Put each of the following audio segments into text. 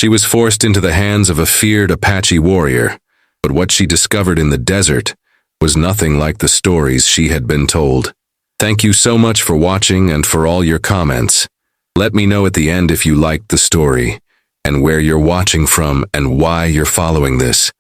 She was forced into the hands of a feared Apache warrior, but what she discovered in the desert was nothing like the stories she had been told. Thank you so much for watching and for all your comments. Let me know at the end if you liked the story, and where you're watching from and why you're following this.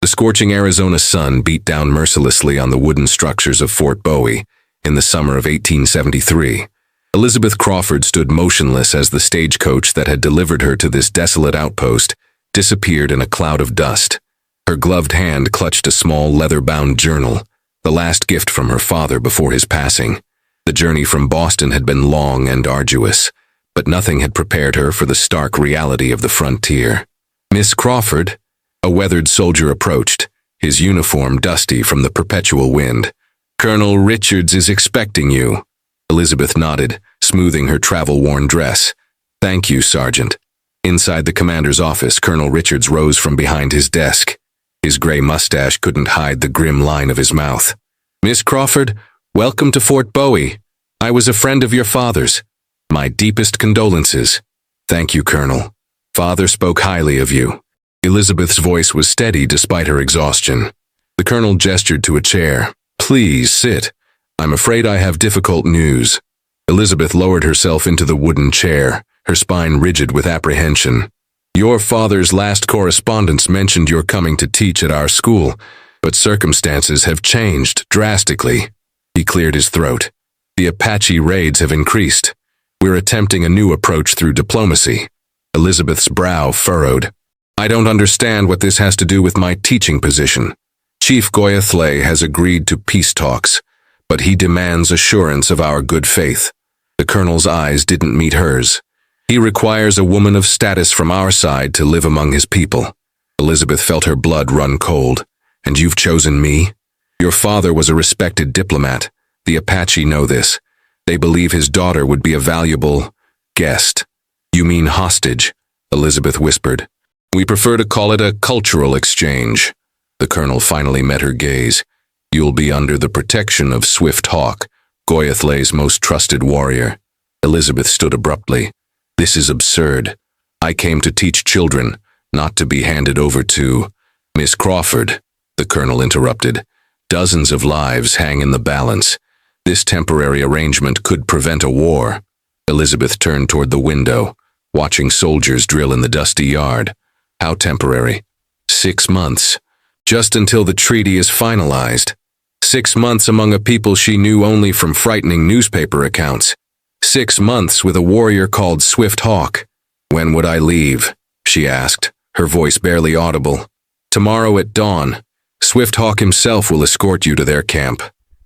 The scorching Arizona sun beat down mercilessly on the wooden structures of Fort Bowie in the summer of 1873. Elizabeth Crawford stood motionless as the stagecoach that had delivered her to this desolate outpost disappeared in a cloud of dust. Her gloved hand clutched a small leather-bound journal, the last gift from her father before his passing. The journey from Boston had been long and arduous, but nothing had prepared her for the stark reality of the frontier. "Miss Crawford," a weathered soldier approached, his uniform dusty from the perpetual wind. "Colonel Richards is expecting you." Elizabeth nodded, smoothing her travel-worn dress. "Thank you, Sergeant." Inside the commander's office, Colonel Richards rose from behind his desk. His gray mustache couldn't hide the grim line of his mouth. "Miss Crawford, welcome to Fort Bowie. I was a friend of your father's. My deepest condolences." "Thank you, Colonel. Father spoke highly of you." Elizabeth's voice was steady despite her exhaustion. The colonel gestured to a chair. "Please sit. I'm afraid I have difficult news." Elizabeth lowered herself into the wooden chair, her spine rigid with apprehension. "Your father's last correspondence mentioned you're coming to teach at our school, but circumstances have changed drastically." He cleared his throat. "The Apache raids have increased. We're attempting a new approach through diplomacy." Elizabeth's brow furrowed. "I don't understand what this has to do with my teaching position. Chief Goyathle has agreed to peace talks, but he demands assurance of our good faith." The colonel's eyes didn't meet hers. "He requires a woman of status from our side to live among his people." Elizabeth felt her blood run cold. "And you've chosen me? Your father was a respected diplomat. The Apache know this. They believe his daughter would be a valuable guest." "You mean hostage," Elizabeth whispered. "We prefer to call it a cultural exchange." The colonel finally met her gaze. "You'll be under the protection of Swift Hawk, Goyathle's most trusted warrior." Elizabeth stood abruptly. "This is absurd. I came to teach children, not to be handed over to—" "Miss Crawford," the colonel interrupted. "Dozens of lives hang in the balance. This temporary arrangement could prevent a war." Elizabeth turned toward the window, watching soldiers drill in the dusty yard. "How temporary?" 6 months. Just until the treaty is finalized. 6 months among a people she knew only from frightening newspaper accounts. 6 months with a warrior called Swift Hawk. "When would I leave?" she asked, her voice barely audible. "Tomorrow at dawn. Swift Hawk himself will escort you to their camp."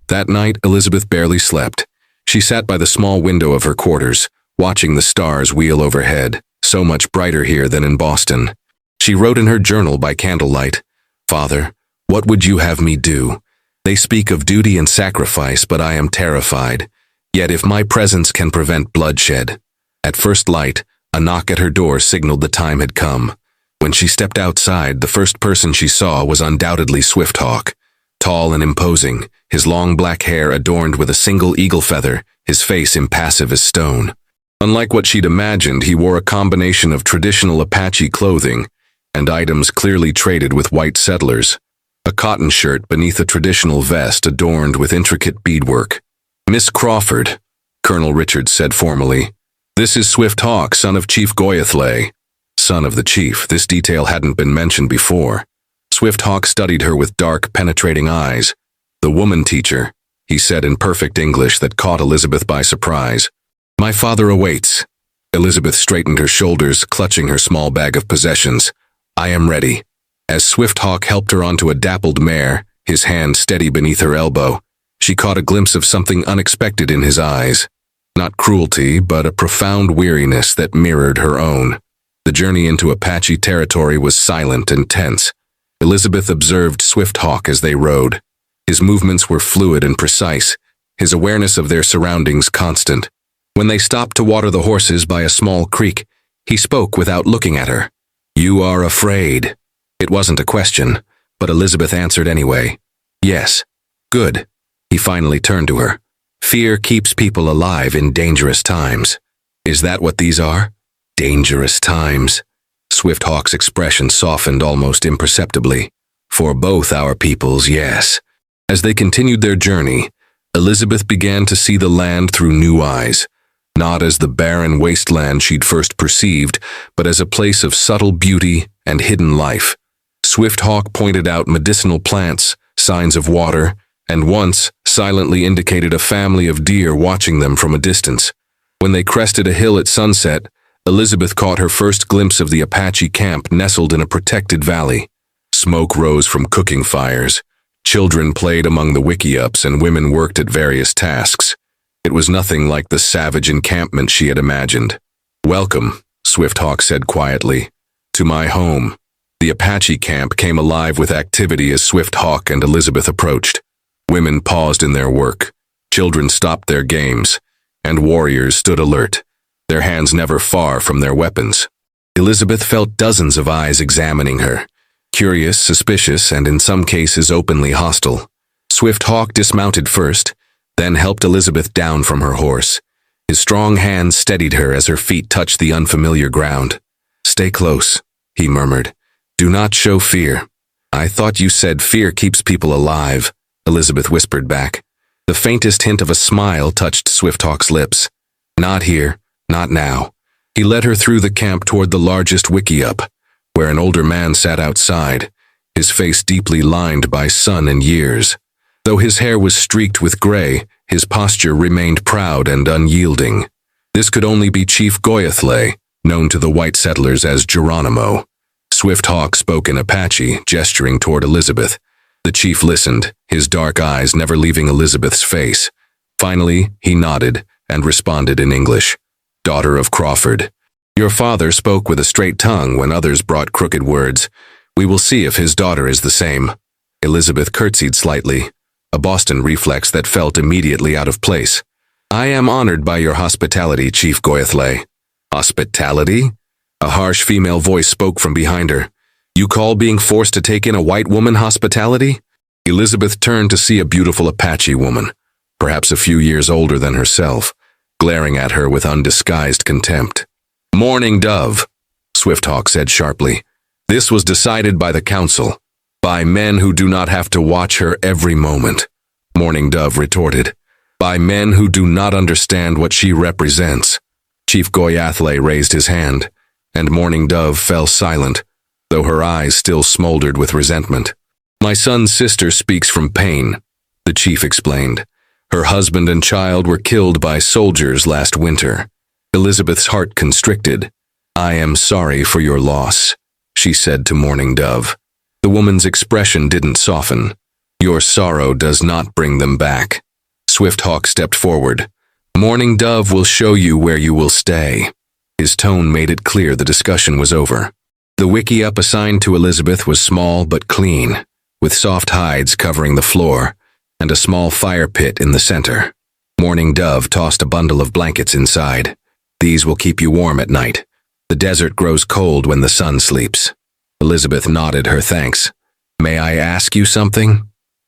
That night, Elizabeth barely slept. She sat by the small window of her quarters, watching the stars wheel overhead, so much brighter here than in Boston. She wrote in her journal by candlelight, "Father, what would you have me do? They speak of duty and sacrifice, but I am terrified. Yet if my presence can prevent bloodshed." At first light, a knock at her door signaled the time had come. When she stepped outside, the first person she saw was undoubtedly Swift Hawk. Tall and imposing, his long black hair adorned with a single eagle feather, his face impassive as stone. Unlike what she'd imagined, he wore a combination of traditional Apache clothing and items clearly traded with white settlers. A cotton shirt beneath a traditional vest adorned with intricate beadwork. "Miss Crawford," Colonel Richards said formally. "This is Swift Hawk, son of Chief Goyathle." Son of the chief, this detail hadn't been mentioned before. Swift Hawk studied her with dark, penetrating eyes. "The woman teacher," he said in perfect English that caught Elizabeth by surprise. "My father awaits." Elizabeth straightened her shoulders, clutching her small bag of possessions. "I am ready." As Swift Hawk helped her onto a dappled mare, his hand steady beneath her elbow, she caught a glimpse of something unexpected in his eyes. Not cruelty, but a profound weariness that mirrored her own. The journey into Apache territory was silent and tense. Elizabeth observed Swift Hawk as they rode. His movements were fluid and precise, his awareness of their surroundings constant. When they stopped to water the horses by a small creek, he spoke without looking at her. "You are afraid." It wasn't a question, but Elizabeth answered anyway. "Yes." "Good." He finally turned to her. "Fear keeps people alive in dangerous times." "Is that what these are? Dangerous times?" Swift-Hawk's expression softened almost imperceptibly. For both our peoples, yes. As they continued their journey, Elizabeth began to see the land through new eyes, not as the barren wasteland she'd first perceived, but as a place of subtle beauty and hidden life. Swift-Hawk pointed out medicinal plants, signs of water, and once silently indicated a family of deer watching them from a distance. When they crested a hill at sunset, Elizabeth caught her first glimpse of the Apache camp nestled in a protected valley. Smoke rose from cooking fires. Children played among the wickiups and women worked at various tasks. It was nothing like the savage encampment she had imagined. "Welcome," Swift-Hawk said quietly, "to my home." The Apache camp came alive with activity as Swift-Hawk and Elizabeth approached. Women paused in their work, children stopped their games, and warriors stood alert, their hands never far from their weapons. Elizabeth felt dozens of eyes examining her, curious, suspicious, and in some cases openly hostile. Swift-Hawk dismounted first, then helped Elizabeth down from her horse. His strong hand steadied her as her feet touched the unfamiliar ground. "Stay close," he murmured. "Do not show fear." "I thought you said fear keeps people alive," Elizabeth whispered back. The faintest hint of a smile touched Swift-Hawk's lips. "Not here, not now." He led her through the camp toward the largest wickiup, where an older man sat outside, his face deeply lined by sun and years. Though his hair was streaked with gray, his posture remained proud and unyielding. This could only be Chief Goyathle, known to the white settlers as Geronimo. Swift-Hawk spoke in Apache, gesturing toward Elizabeth. The chief listened, his dark eyes never leaving Elizabeth's face. Finally, he nodded and responded in English. "Daughter of Crawford. Your father spoke with a straight tongue when others brought crooked words. We will see if his daughter is the same." Elizabeth curtsied slightly, a Boston reflex that felt immediately out of place. "I am honored by your hospitality, Chief Goyathle." "Hospitality?" A harsh female voice spoke from behind her. "You call being forced to take in a white woman hospitality?" Elizabeth turned to see a beautiful Apache woman, perhaps a few years older than herself, glaring at her with undisguised contempt. "Mourning dove," Swift-Hawk said sharply. "This was decided by the council, by men who do not have to watch her every moment." Mourning dove retorted, "By men who do not understand what she represents." Chief Goyathle raised his hand, and Mourning dove fell silent, though her eyes still smoldered with resentment. "My son's sister speaks from pain," the chief explained. "Her husband and child were killed by soldiers last winter." Elizabeth's heart constricted. "I am sorry for your loss," she said to Mourning Dove. The woman's expression didn't soften. "Your sorrow does not bring them back." Swift-Hawk stepped forward. "Mourning Dove will show you where you will stay." His tone made it clear the discussion was over. The wickiup assigned to Elizabeth was small but clean, with soft hides covering the floor, and a small fire pit in the center. Mourning Dove tossed a bundle of blankets inside. "These will keep you warm at night. The desert grows cold when the sun sleeps." Elizabeth nodded her thanks. "May I ask you something?"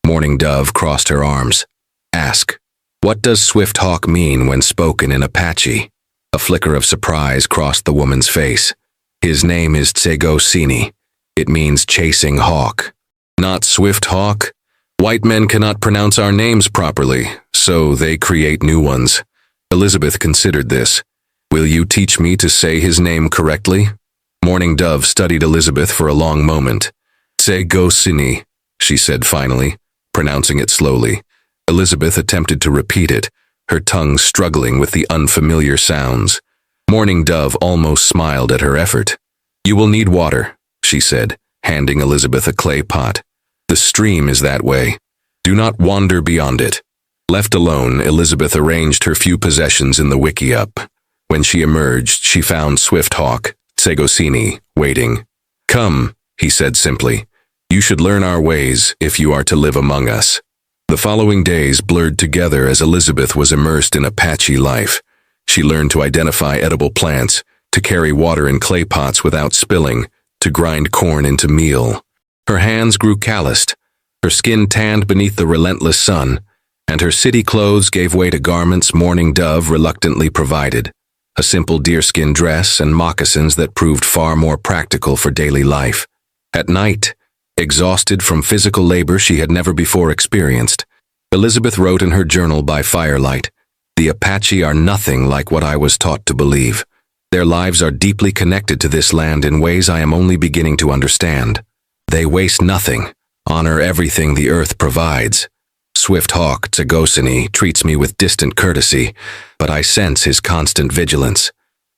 Mourning Dove crossed her arms. "Ask." "What does Swift-Hawk mean when spoken in Apache?" A flicker of surprise crossed the woman's face. "His name is Tsegosini. It means chasing hawk." "Not Swift-Hawk? White men cannot pronounce our names properly, so they create new ones." Elizabeth considered this. "Will you teach me to say his name correctly?" Mourning Dove studied Elizabeth for a long moment. "Tsegosini," she said finally, pronouncing it slowly. Elizabeth attempted to repeat it, her tongue struggling with the unfamiliar sounds. Mourning Dove almost smiled at her effort. "You will need water," she said, handing Elizabeth a clay pot. "The stream is that way. Do not wander beyond it." Left alone, Elizabeth arranged her few possessions in the wickiup. When she emerged, she found Swift-Hawk, Tsegosini, waiting. "Come," he said simply. "You should learn our ways if you are to live among us." The following days blurred together as Elizabeth was immersed in Apache life. She learned to identify edible plants, to carry water in clay pots without spilling, to grind corn into meal. Her hands grew calloused, her skin tanned beneath the relentless sun, and her city clothes gave way to garments Mourning Dove reluctantly provided. a simple deerskin dress and moccasins that proved far more practical for daily life. At night, exhausted from physical labor she had never before experienced, Elizabeth wrote in her journal by firelight, "The Apache are nothing like what I was taught to believe. Their lives are deeply connected to this land in ways I am only beginning to understand. They waste nothing, honor everything the earth provides. Swift Hawk Tsegosini treats me with distant courtesy, but I sense his constant vigilance.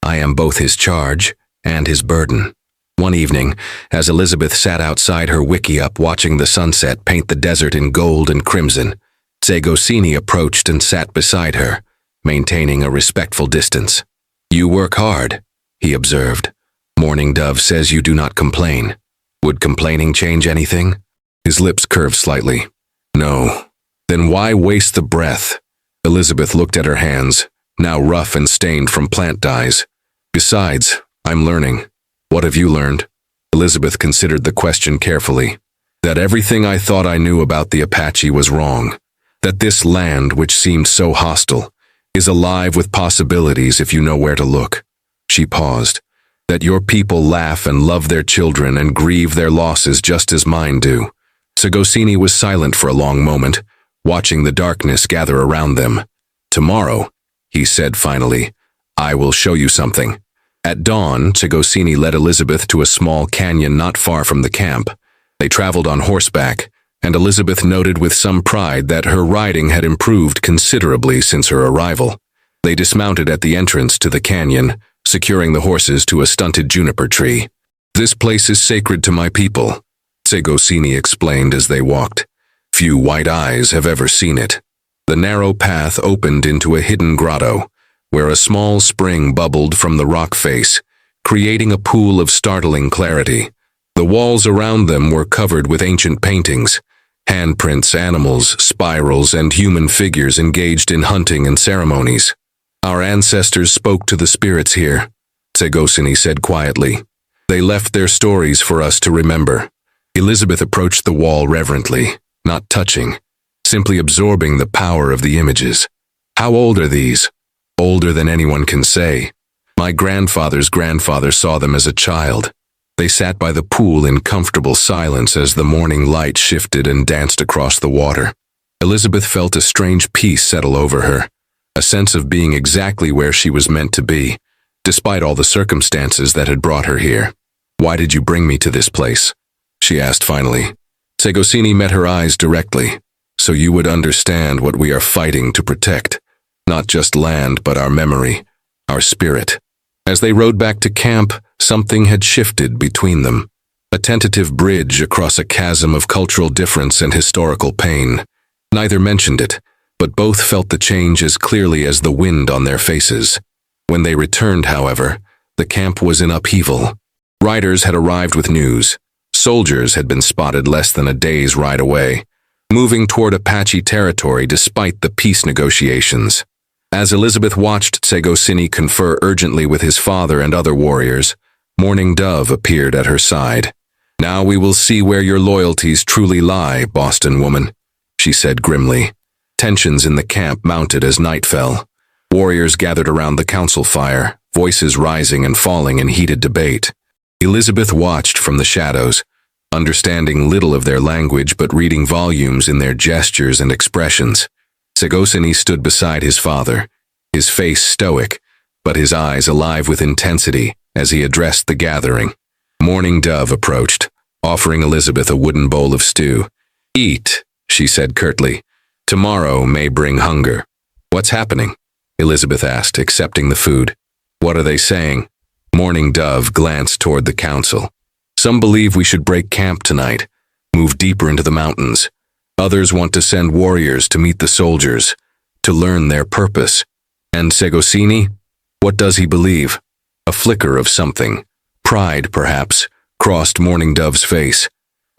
I am both his charge and his burden." One evening, as Elizabeth sat outside her wickiup watching the sunset paint the desert in gold and crimson, Tsegosini approached and sat beside her, maintaining a respectful distance. "You work hard," he observed. "Morning Dove says you do not complain. Would complaining change anything?" His lips curved slightly. "No." "Then why waste the breath?" Elizabeth looked at her hands, now rough and stained from plant dyes. "Besides, I'm learning." "What have you learned?" Elizabeth considered the question carefully. "That everything I thought I knew about the Apache was wrong. That this land, which seemed so hostile, is alive with possibilities if you know where to look." She paused. "That your people laugh and love their children and grieve their losses just as mine do." Tsegosini was silent for a long moment, watching the darkness gather around them. "Tomorrow," he said finally, "I will show you something." At dawn, Tsegosini led Elizabeth to a small canyon not far from the camp. They traveled on horseback, and Elizabeth noted with some pride that her riding had improved considerably since her arrival. They dismounted at the entrance to the canyon, securing the horses to a stunted juniper tree. "This place is sacred to my people," Tsegosini explained as they walked. "Few white eyes have ever seen it." The narrow path opened into a hidden grotto, where a small spring bubbled from the rock face, creating a pool of startling clarity. The walls around them were covered with ancient paintings, handprints, animals, spirals, and human figures engaged in hunting and ceremonies. "Our ancestors spoke to the spirits here," Tsegosini said quietly. "They left their stories for us to remember." Elizabeth approached the wall reverently, not touching, simply absorbing the power of the images. "How old are these?" "Older than anyone can say. My grandfather's grandfather saw them as a child." They sat by the pool in comfortable silence as the morning light shifted and danced across the water. Elizabeth felt a strange peace settle over her, a sense of being exactly where she was meant to be, despite all the circumstances that had brought her here. "Why did you bring me to this place?" she asked finally. Tsegosini met her eyes directly. "So you would understand what we are fighting to protect. Not just land, but our memory, our spirit." As they rode back to camp, something had shifted between them. A tentative bridge across a chasm of cultural difference and historical pain. Neither mentioned it, but both felt the change as clearly as the wind on their faces. When they returned, however, the camp was in upheaval. Riders had arrived with news. Soldiers had been spotted less than a day's ride away, moving toward Apache territory despite the peace negotiations. As Elizabeth watched Tsegosini confer urgently with his father and other warriors, Morning Dove appeared at her side. "Now we will see where your loyalties truly lie, Boston woman," she said grimly. Tensions in the camp mounted as night fell. Warriors gathered around the council fire, voices rising and falling in heated debate. Elizabeth watched from the shadows, understanding little of their language but reading volumes in their gestures and expressions. Tsegosini stood beside his father, his face stoic, but his eyes alive with intensity as he addressed the gathering. Morning Dove approached, offering Elizabeth a wooden bowl of stew. "Eat," she said curtly. "Tomorrow may bring hunger." "What's happening?" Elizabeth asked, accepting the food. "What are they saying?" Morning Dove glanced toward the council. "Some believe we should break camp tonight, move deeper into the mountains. Others want to send warriors to meet the soldiers, to learn their purpose. And Tsegosini? What does he believe?" A flicker of something, pride perhaps, crossed Morning Dove's face.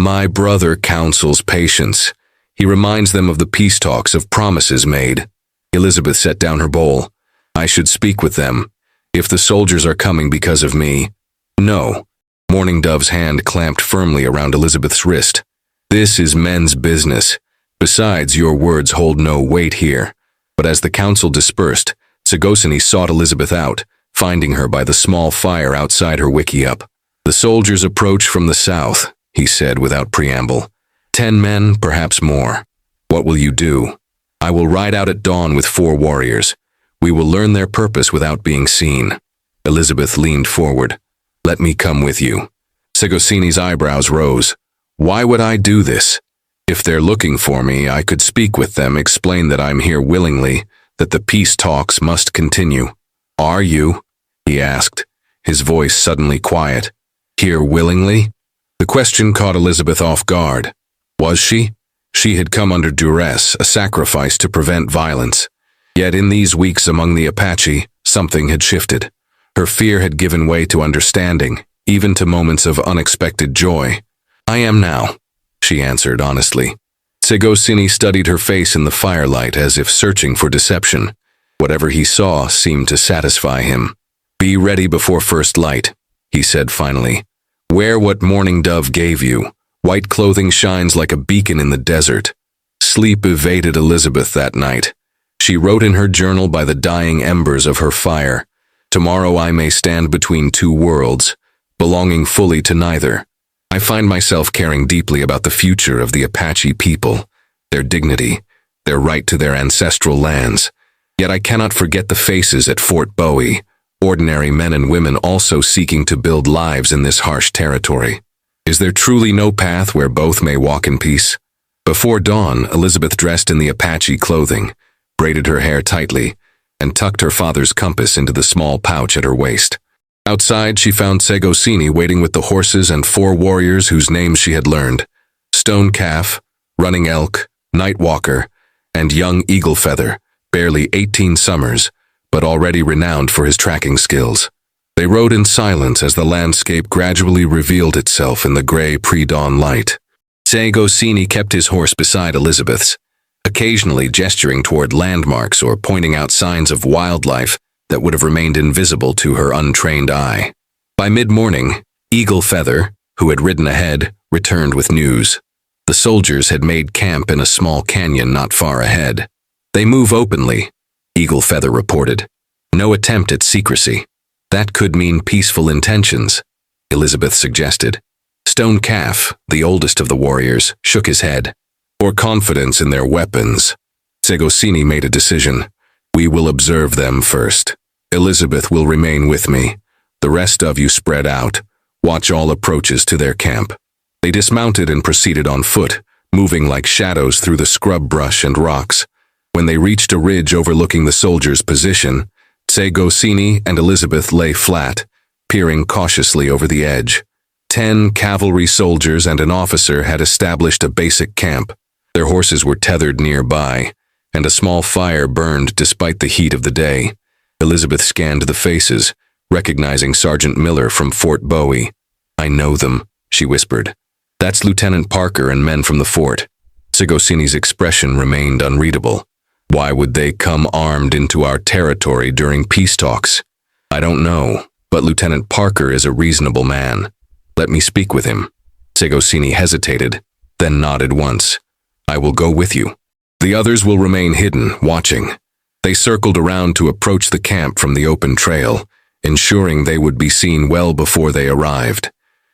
"My brother counsels patience. He reminds them of the peace talks, of promises made." Elizabeth set down her bowl. "I should speak with them. If the soldiers are coming because of me." "No." Morning Dove's hand clamped firmly around Elizabeth's wrist. "This is men's business. Besides, your words hold no weight here." But as the council dispersed, Tsegosini sought Elizabeth out, finding her by the small fire outside her wickiup. "The soldiers approach from the south," he said without preamble. 10 men, perhaps more. "What will you do?" "I will ride out at dawn with 4 warriors. We will learn their purpose without being seen." Elizabeth leaned forward. "Let me come with you." Segosini's eyebrows rose. "Why would I do this? If they're looking for me, I could speak with them, explain that I'm here willingly, that the peace talks must continue." "Are you?" he asked, his voice suddenly quiet. "Here willingly?" The question caught Elizabeth off guard. Was she? She had come under duress, a sacrifice to prevent violence. Yet in these weeks among the Apache, something had shifted. Her fear had given way to understanding, even to moments of unexpected joy. "I am now," she answered honestly. Segosini studied her face in the firelight as if searching for deception. Whatever he saw seemed to satisfy him. "Be ready before first light," he said finally. "Wear what Morning Dove gave you. White clothing shines like a beacon in the desert." Sleep evaded Elizabeth that night. She wrote in her journal by the dying embers of her fire, "Tomorrow I may stand between 2 worlds, belonging fully to neither. I find myself caring deeply about the future of the Apache people, their dignity, their right to their ancestral lands. Yet I cannot forget the faces at Fort Bowie, ordinary men and women also seeking to build lives in this harsh territory. Is there truly no path where both may walk in peace?" Before dawn, Elizabeth dressed in the Apache clothing, braided her hair tightly, and tucked her father's compass into the small pouch at her waist. Outside, she found Segosini waiting with the horses and 4 warriors whose names she had learned: Stone Calf, Running Elk, Night Walker, and Young Eagle Feather, barely 18 summers, but already renowned for his tracking skills. They rode in silence as the landscape gradually revealed itself in the gray pre-dawn light. Segosini kept his horse beside Elizabeth's, occasionally gesturing toward landmarks or pointing out signs of wildlife that would have remained invisible to her untrained eye. By mid-morning, Eagle Feather, who had ridden ahead, returned with news. The soldiers had made camp in a small canyon not far ahead. "They move openly," Eagle Feather reported. "No attempt at secrecy." "That could mean peaceful intentions," Elizabeth suggested. Stone Calf, the oldest of the warriors, shook his head. "Or confidence in their weapons." Segosini made a decision. "We will observe them first. Elizabeth will remain with me. The rest of you spread out. Watch all approaches to their camp." They dismounted and proceeded on foot, moving like shadows through the scrub brush and rocks. When they reached a ridge overlooking the soldiers' position, Segosini and Elizabeth lay flat, peering cautiously over the edge. 10 cavalry soldiers and an officer had established a basic camp. Their horses were tethered nearby, and a small fire burned despite the heat of the day. Elizabeth scanned the faces, recognizing Sergeant Miller from Fort Bowie. "I know them," she whispered. "That's Lieutenant Parker and men from the fort." Segosini's expression remained unreadable. "Why would they come armed into our territory during peace talks?" "I don't know, but Lieutenant Parker is a reasonable man. Let me speak with him." Segosini hesitated, then nodded once. "I will go with you. The others will remain hidden, watching." They circled around to approach the camp from the open trail, ensuring they would be seen well before they arrived.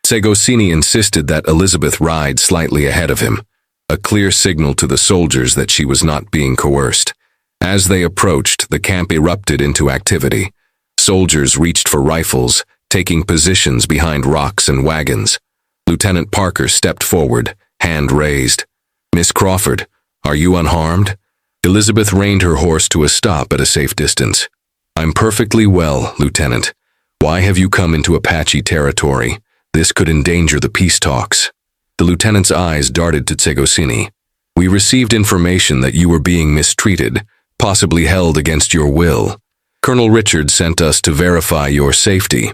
Segosini insisted that Elizabeth ride slightly ahead of him, a clear signal to the soldiers that she was not being coerced. As they approached, the camp erupted into activity. Soldiers reached for rifles, taking positions behind rocks and wagons. Lieutenant Parker stepped forward, hand raised. "Miss Crawford, are you unharmed?" Elizabeth reined her horse to a stop at a safe distance. "I'm perfectly well, Lieutenant. Why have you come into Apache territory? This could endanger the peace talks." The lieutenant's eyes darted to Segosini. "We received information that you were being mistreated, possibly held against your will. Colonel Richard sent us to verify your safety.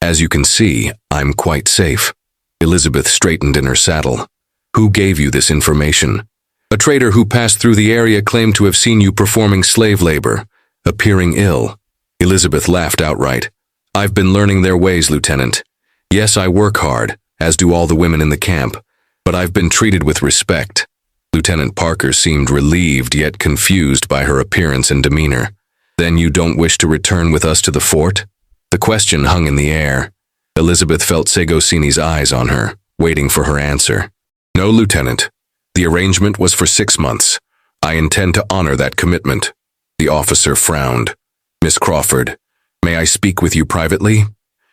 As you can see, I'm quite safe." Elizabeth straightened in her saddle. "Who gave you this information?" "A trader who passed through the area claimed to have seen you performing slave labor, appearing ill." Elizabeth laughed outright. "I've been learning their ways, Lieutenant. Yes, I work hard, as do all the women in the camp, but I've been treated with respect." Lieutenant Parker seemed relieved yet confused by her appearance and demeanor. "Then you don't wish to return with us to the fort?" The question hung in the air. Elizabeth felt Segosini's eyes on her, waiting for her answer. No, Lieutenant. The arrangement was for 6 months. I intend to honor that commitment. The officer frowned. Miss Crawford, may I speak with you privately?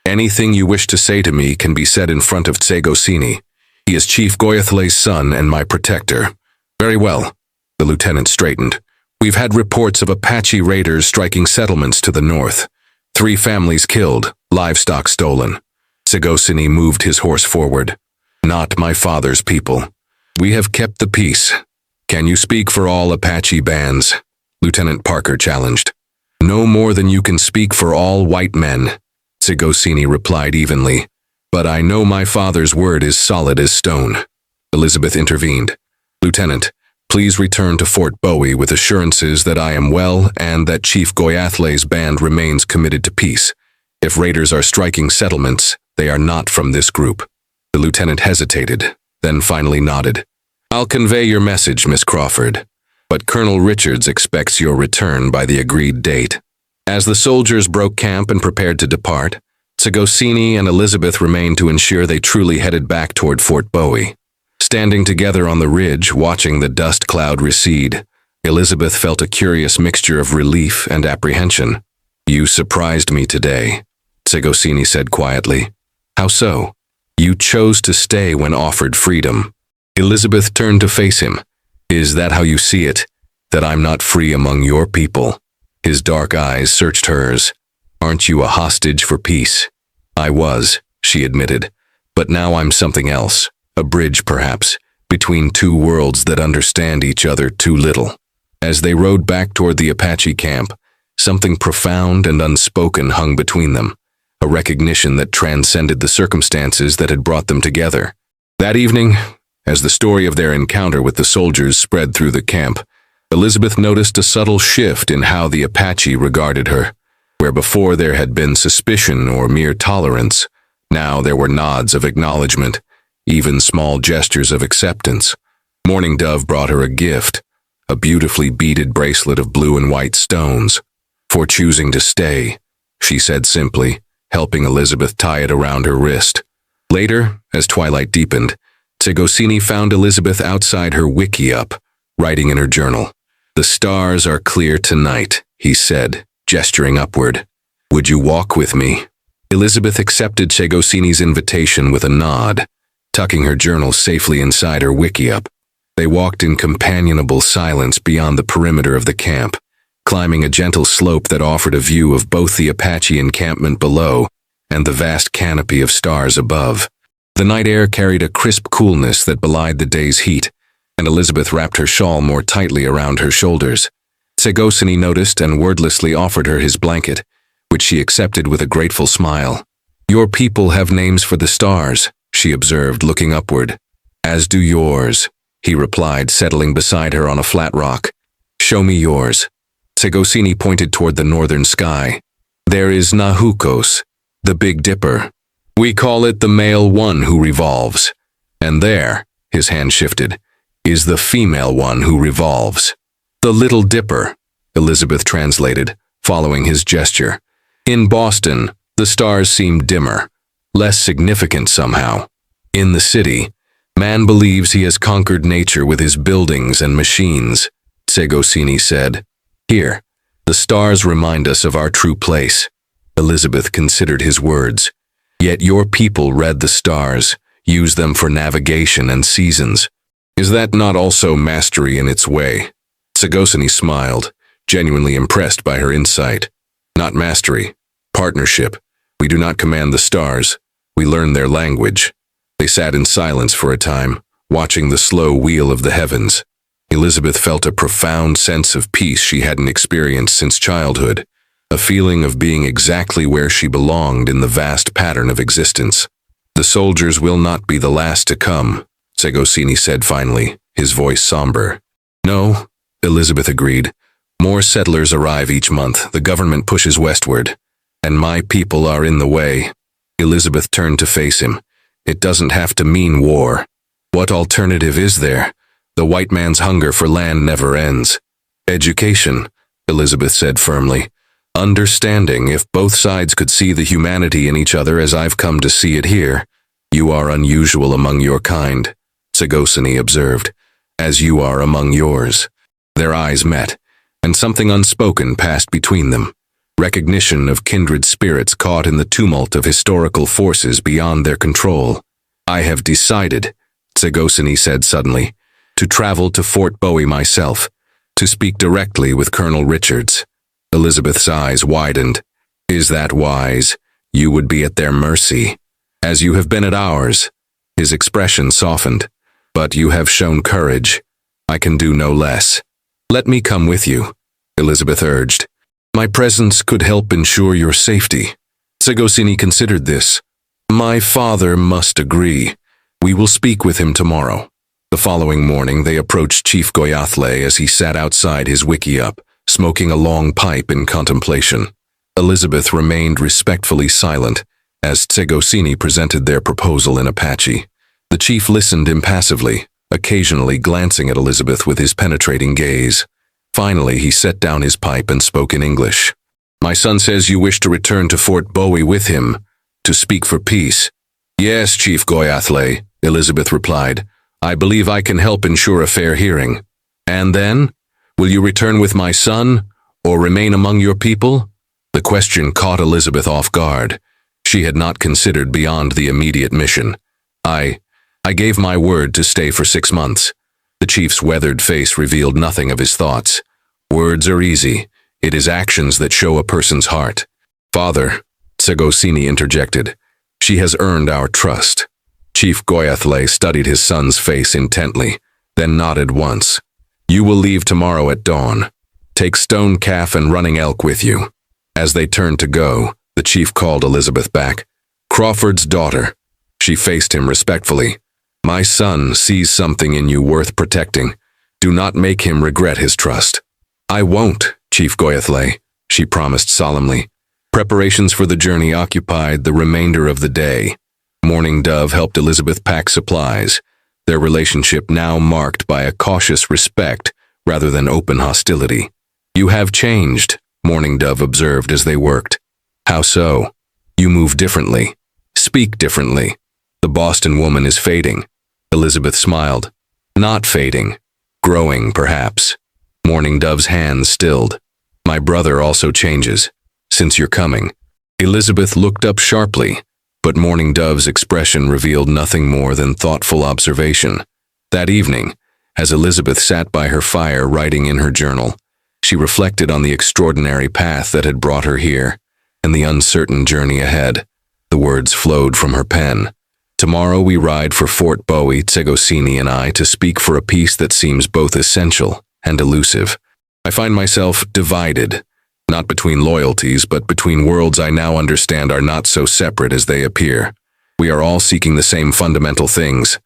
Anything you wish to say to me can be said in front of Segosini. He is Chief Goyathle's son and my protector. Very well. The lieutenant straightened. We've had reports of Apache raiders striking settlements to the north. 3 families killed, livestock stolen. Segosini moved his horse forward. Not my father's people. We have kept the peace. Can you speak for all Apache bands? Lieutenant Parker challenged. No more than you can speak for all white men, Segosini replied evenly. But I know my father's word is solid as stone. Elizabeth intervened. Lieutenant, please return to Fort Bowie with assurances that I am well and that Chief Goyathle's band remains committed to peace. If raiders are striking settlements, they are not from this group. The lieutenant hesitated, then finally nodded. I'll convey your message, Miss Crawford, but Colonel Richards expects your return by the agreed date. As the soldiers broke camp and prepared to depart, Segosini and Elizabeth remained to ensure they truly headed back toward Fort Bowie. Standing together on the ridge, watching the dust cloud recede, Elizabeth felt a curious mixture of relief and apprehension. You surprised me today, Segosini said quietly. How so? You chose to stay when offered freedom. Elizabeth turned to face him. Is that how you see it? That I'm not free among your people? His dark eyes searched hers. Aren't you a hostage for peace? I was, she admitted. But now I'm something else. A bridge, perhaps, between 2 worlds that understand each other too little. As they rode back toward the Apache camp, something profound and unspoken hung between them, a recognition that transcended the circumstances that had brought them together. That evening, as the story of their encounter with the soldiers spread through the camp, Elizabeth noticed a subtle shift in how the Apache regarded her. Where before there had been suspicion or mere tolerance, now there were nods of acknowledgement, even small gestures of acceptance. Mourning Dove brought her a gift, a beautifully beaded bracelet of blue and white stones. For choosing to stay, she said simply, helping Elizabeth tie it around her wrist. Later, as twilight deepened, Segosini found Elizabeth outside her wiki-up, writing in her journal. The stars are clear tonight, he said, gesturing upward. Would you walk with me? Elizabeth accepted Segosini's invitation with a nod, tucking her journal safely inside her wiki-up. They walked in companionable silence beyond the perimeter of the camp, climbing a gentle slope that offered a view of both the Apache encampment below and the vast canopy of stars above. The night air carried a crisp coolness that belied the day's heat, and Elizabeth wrapped her shawl more tightly around her shoulders. Segosini noticed and wordlessly offered her his blanket, which she accepted with a grateful smile. Your people have names for the stars, she observed, looking upward. As do yours, he replied, settling beside her on a flat rock. Show me yours. Segosini pointed toward the northern sky. There is Nahukos, the Big Dipper. We call it the male one who revolves. And there, his hand shifted, is the female one who revolves. The Little Dipper, Elizabeth translated, following his gesture. In Boston, the stars seem dimmer, less significant somehow. In the city, man believes he has conquered nature with his buildings and machines, Segosini said. Here, the stars remind us of our true place. Elizabeth considered his words. Yet your people read the stars, used them for navigation and seasons. Is that not also mastery in its way? Segosini smiled, genuinely impressed by her insight. Not mastery, partnership. We do not command the stars. We learn their language. They sat in silence for a time, watching the slow wheel of the heavens. Elizabeth felt a profound sense of peace she hadn't experienced since childhood, a feeling of being exactly where she belonged in the vast pattern of existence. The soldiers will not be the last to come, Segosini said finally, his voice somber. No, Elizabeth agreed. More settlers arrive each month. The government pushes westward. And my people are in the way. Elizabeth turned to face him. It doesn't have to mean war. What alternative is there? The white man's hunger for land never ends. Education, Elizabeth said firmly. Understanding, if both sides could see the humanity in each other as I've come to see it here. You are unusual among your kind, Sagosini observed, as you are among yours. Their eyes met, and something unspoken passed between them. Recognition of kindred spirits caught in the tumult of historical forces beyond their control. I have decided, Sagosini said suddenly, to travel to Fort Bowie myself, to speak directly with Colonel Richards. Elizabeth's eyes widened. Is that wise? You would be at their mercy, as you have been at ours. His expression softened. But you have shown courage. I can do no less. Let me come with you, Elizabeth urged. My presence could help ensure your safety. Sagosini considered this. My father must agree. We will speak with him tomorrow. The following morning they approached Chief Goyathle as he sat outside his wickiup, smoking a long pipe in contemplation. Elizabeth remained respectfully silent as Sagosini presented their proposal in Apache. The chief listened impassively, occasionally glancing at Elizabeth with his penetrating gaze. Finally, he set down his pipe and spoke in English. My son says you wish to return to Fort Bowie with him, to speak for peace. Yes, Chief Goyathle, Elizabeth replied. I believe I can help ensure a fair hearing. And then? Will you return with my son, or remain among your people? The question caught Elizabeth off guard. She had not considered beyond the immediate mission. I gave my word to stay for 6 months. The chief's weathered face revealed nothing of his thoughts. Words are easy. It is actions that show a person's heart. Father, Sagosini interjected, she has earned our trust. Chief Goyathle studied his son's face intently, then nodded once. You will leave tomorrow at dawn. Take Stone Calf and Running Elk with you. As they turned to go, the chief called Elizabeth back. Crawford's daughter. She faced him respectfully. My son sees something in you worth protecting. Do not make him regret his trust. I won't, Chief Goyathle, she promised solemnly. Preparations for the journey occupied the remainder of the day. Morning Dove helped Elizabeth pack supplies, their relationship now marked by a cautious respect rather than open hostility. You have changed, Morning Dove observed as they worked. How so? You move differently. Speak differently. The Boston woman is fading. Elizabeth smiled. Not fading. Growing, perhaps. Morning Dove's hands stilled. My brother also changes, since you're coming. Elizabeth looked up sharply, but Morning Dove's expression revealed nothing more than thoughtful observation. That evening, as Elizabeth sat by her fire writing in her journal, she reflected on the extraordinary path that had brought her here, and the uncertain journey ahead. The words flowed from her pen. Tomorrow we ride for Fort Bowie, Sagosini and I, to speak for a peace that seems both essential and elusive. I find myself divided, not between loyalties, but between worlds I now understand are not so separate as they appear. We are all seeking the same fundamental things: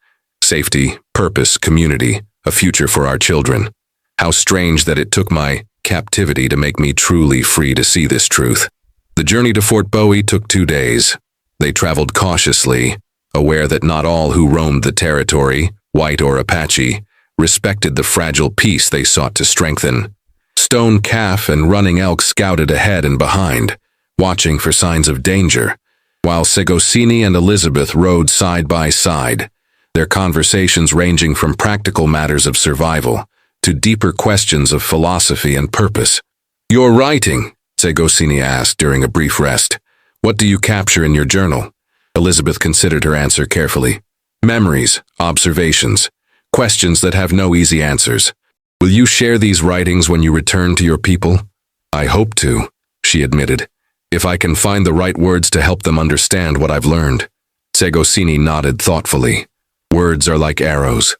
safety, purpose, community, a future for our children. How strange that it took my captivity to make me truly free to see this truth. The journey to Fort Bowie took 2 days. They traveled cautiously, aware that not all who roamed the territory, white or Apache, respected the fragile peace they sought to strengthen. Stone Calf and Running Elk scouted ahead and behind, watching for signs of danger, while Sagosini and Elizabeth rode side by side, their conversations ranging from practical matters of survival to deeper questions of philosophy and purpose. Your writing, Sagosini asked during a brief rest. What do you capture in your journal? Elizabeth considered her answer carefully. Memories, observations, questions that have no easy answers. Will you share these writings when you return to your people? I hope to, she admitted, if I can find the right words to help them understand what I've learned. Sagosini nodded thoughtfully. Words are like arrows.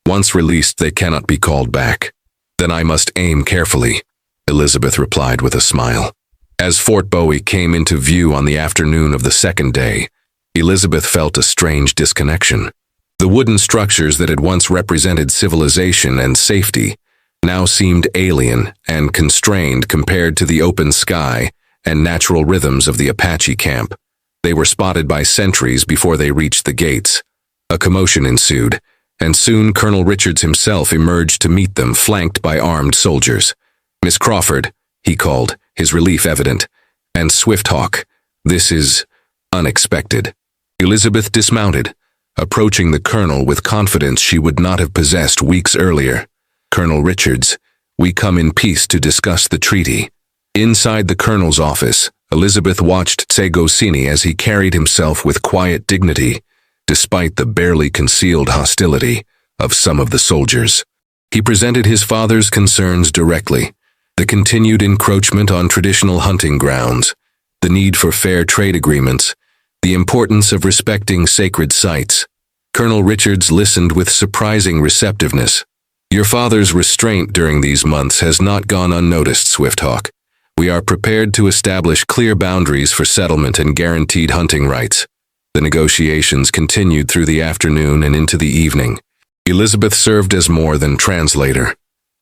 Once released, they cannot be called back. Then I must aim carefully, Elizabeth replied with a smile. As Fort Bowie came into view on the afternoon of the second day, Elizabeth felt a strange disconnection. The wooden structures that had once represented civilization and safety now seemed alien and constrained compared to the open sky and natural rhythms of the Apache camp. They were spotted by sentries before they reached the gates. A commotion ensued, and soon Colonel Richards himself emerged to meet them, flanked by armed soldiers. Miss Crawford, he called, his relief evident. And Swifthawk, this is unexpected. Elizabeth dismounted, approaching the colonel with confidence she would not have possessed weeks earlier. Colonel Richards, we come in peace to discuss the treaty. Inside the colonel's office, Elizabeth watched Tsegosini as he carried himself with quiet dignity, despite the barely concealed hostility of some of the soldiers. He presented his father's concerns directly: the continued encroachment on traditional hunting grounds, the need for fair trade agreements, the importance of respecting sacred sites. Colonel Richards listened with surprising receptiveness. Your father's restraint during these months has not gone unnoticed, Swifthawk. We are prepared to establish clear boundaries for settlement and guaranteed hunting rights. The negotiations continued through the afternoon and into the evening. Elizabeth served as more than translator.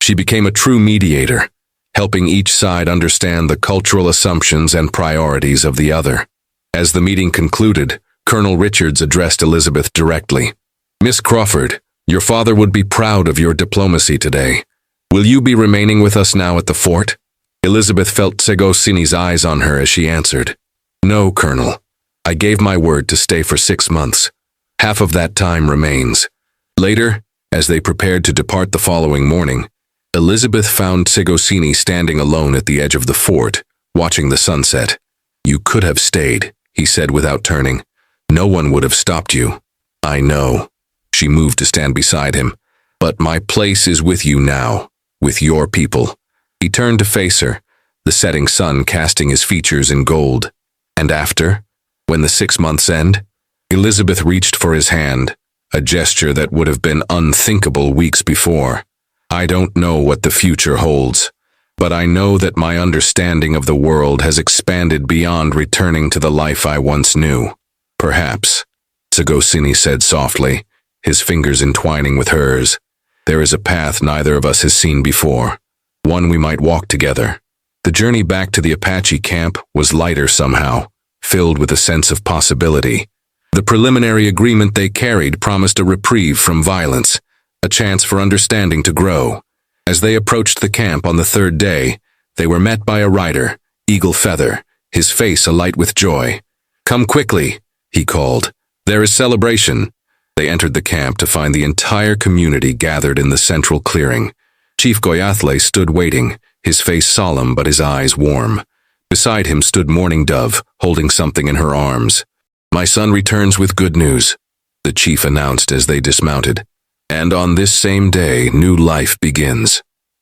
She became a true mediator, helping each side understand the cultural assumptions and priorities of the other. As the meeting concluded, Colonel Richards addressed Elizabeth directly. Miss Crawford, your father would be proud of your diplomacy today. Will you be remaining with us now at the fort? Elizabeth felt Tsegosini's eyes on her as she answered. No, Colonel. I gave my word to stay for 6 months. Half of that time remains. Later, as they prepared to depart the following morning, Elizabeth found Tsegosini standing alone at the edge of the fort, watching the sunset. You could have stayed, he said without turning. No one would have stopped you. I know. She moved to stand beside him. But my place is with you now, with your people. He turned to face her, the setting sun casting his features in gold. And after, when the 6 months end, Elizabeth reached for his hand, a gesture that would have been unthinkable weeks before. I don't know what the future holds, but I know that my understanding of the world has expanded beyond returning to the life I once knew. Perhaps, Tsegosini said softly, his fingers entwining with hers. There is a path neither of us has seen before, one we might walk together. The journey back to the Apache camp was lighter somehow, filled with a sense of possibility. The preliminary agreement they carried promised a reprieve from violence, a chance for understanding to grow. As they approached the camp on the 3rd day, they were met by a rider, Eagle Feather, his face alight with joy. Come quickly, he called. There is celebration. They entered the camp to find the entire community gathered in the central clearing. Chief Goyatle stood waiting, his face solemn but his eyes warm. Beside him stood Mourning Dove, holding something in her arms. My son returns with good news, the chief announced as they dismounted. And on this same day, new life begins.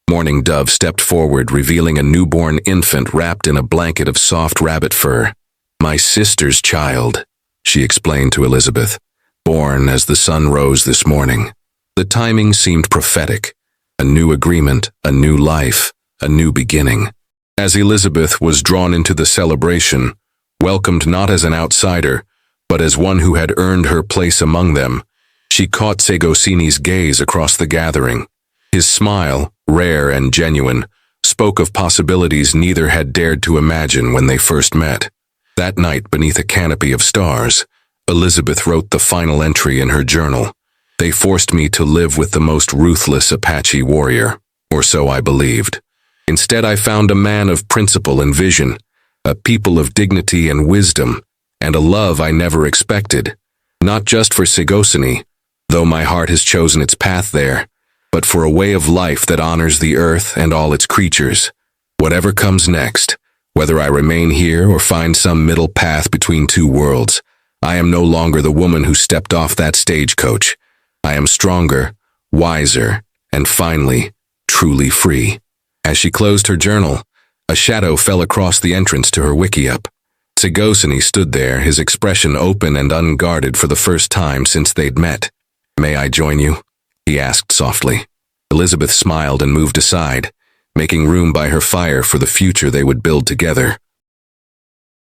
Mourning Dove stepped forward, revealing a newborn infant wrapped in a blanket of soft rabbit fur. My sister's child, she explained to Elizabeth, born as the sun rose this morning. The timing seemed prophetic. A new agreement, a new life, a new beginning. As Elizabeth was drawn into the celebration, welcomed not as an outsider, but as one who had earned her place among them, she caught Tsegosini's gaze across the gathering. His smile, rare and genuine, spoke of possibilities neither had dared to imagine when they first met. That night, beneath a canopy of stars, Elizabeth wrote the final entry in her journal. They forced me to live with the most ruthless Apache warrior, or so I believed. Instead, I found a man of principle and vision, a people of dignity and wisdom, and a love I never expected. Not just for Tsegosini, though my heart has chosen its path there, but for a way of life that honors the earth and all its creatures. Whatever comes next, whether I remain here or find some middle path between two worlds, I am no longer the woman who stepped off that stagecoach. I am stronger, wiser, and finally, truly free. As she closed her journal, a shadow fell across the entrance to her wickiup. Tsegosini stood there, his expression open and unguarded for the first time since they'd met. May I join you? He asked softly. Elizabeth smiled and moved aside, making room by her fire for the future they would build together.